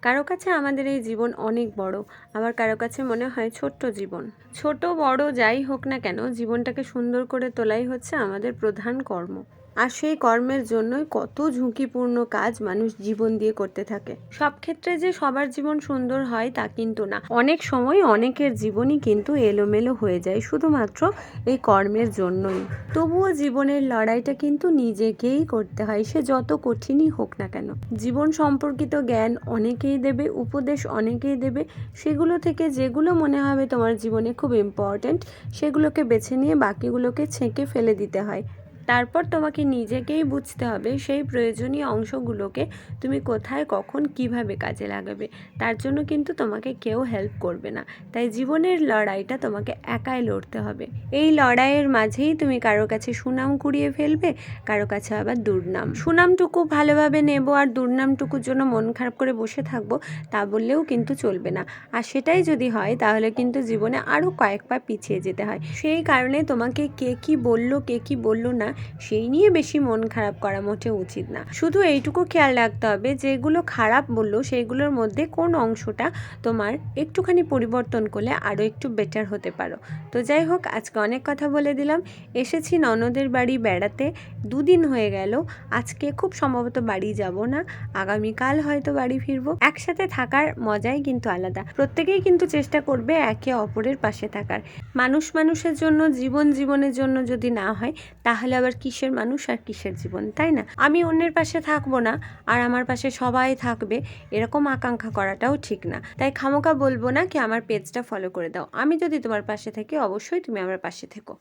কারো কাছে আমাদের এই জীবন অনেক বড়, আবার কারো কাছে মনে হয় ছোট্ট জীবন। ছোট বড় যাই হোক না কেন, জীবনটাকে সুন্দর করে তোলাই হচ্ছে আমাদের প্রধান কর্ম। আর সেই কর্মের জন্যই কত ঝুঁকিপূর্ণ কাজ মানুষ জীবন দিয়ে করতে থাকে। সব ক্ষেত্রে যে সবার জীবন সুন্দর হয় তা কিন্তু না। অনেক সময় অনেকের জীবনই কিন্তু এলোমেলো হয়ে যায় শুধুমাত্র এই কর্মের জন্যই। তবুও জীবনের লড়াইটা কিন্তু নিজেকেই করতে হয়, সে যত কঠিনই হোক না কেন। জীবন সম্পর্কিত জ্ঞান অনেকেই দেবে, উপদেশ অনেকেই দেবে, সেগুলো থেকে যেগুলো মনে হবে তোমার জীবনে খুব ইম্পর্ট্যান্ট সেগুলোকে বেছে নিয়ে বাকিগুলোকে ছেঁকে ফেলে দিতে হয়। তারপর তোমাকে নিজেকেই বুঝতে হবে সেই প্রয়োজনীয় অংশগুলোকে তুমি কোথায় কখন কিভাবে কাজে লাগাবে। তার জন্য কিন্তু তোমাকে কেউ হেল্প করবে না। তাই জীবনের লড়াইটা তোমাকে একাই লড়তে হবে। এই লড়াইয়ের মাঝেই তুমি কারো কাছে সুনাম কুড়িয়ে ফেলবে, কারো কাছে আবার দুর্নাম। সুনামটুকু ভালোভাবে নেব আর দুর্নামটুকুর জন্য মন খারাপ করে বসে থাকবো, তা বললেও কিন্তু চলবে না। আর সেটাই যদি হয় তাহলে কিন্তু জীবনে আরও কয়েক পা পিছিয়ে যেতে হয়। সেই কারণে তোমাকে কে কি বললো কে কি বললো না সেই নিয়ে বেশি মন খারাপ করা মোটেও উচিত না। শুধু এইটুকু খেয়াল রাখতে হবে যেগুলো খারাপ বললো সেইগুলোর মধ্যে কোন অংশটা তোমার একটুখানি পরিবর্তন করলে আরও একটু বেটার হতে পারো। তো যাই হোক, আজকে অনেক কথা বলে দিলাম। এসেছি ননদের বাড়ি বেড়াতে, দুদিন হয়ে গেল। আজকে খুব সম্ভবত বাড়ি যাব না, আগামীকাল হয়তো বাড়ি ফিরবো। একসাথে থাকার মজাই কিন্তু আলাদা। প্রত্যেকেই কিন্তু চেষ্টা করবে একে অপরের পাশে থাকার। মানুষ মানুষের জন্য, জীবন জীবনের জন্য যদি না হয় তাহলে আবার কিসের মানুষ আর কিসের জীবন, তাই না? আমি অন্যের পাশে থাকবো না আর আমার পাশে সবাই থাকবে এরকম আকাঙ্ক্ষা করাটাও ঠিক না। তাই খামোকা বলবো না কি আমার পেজটা ফলো করে দাও। আমি যদি তোমার পাশে থাকি অবশ্যই তুমি আমার পাশে থেকো।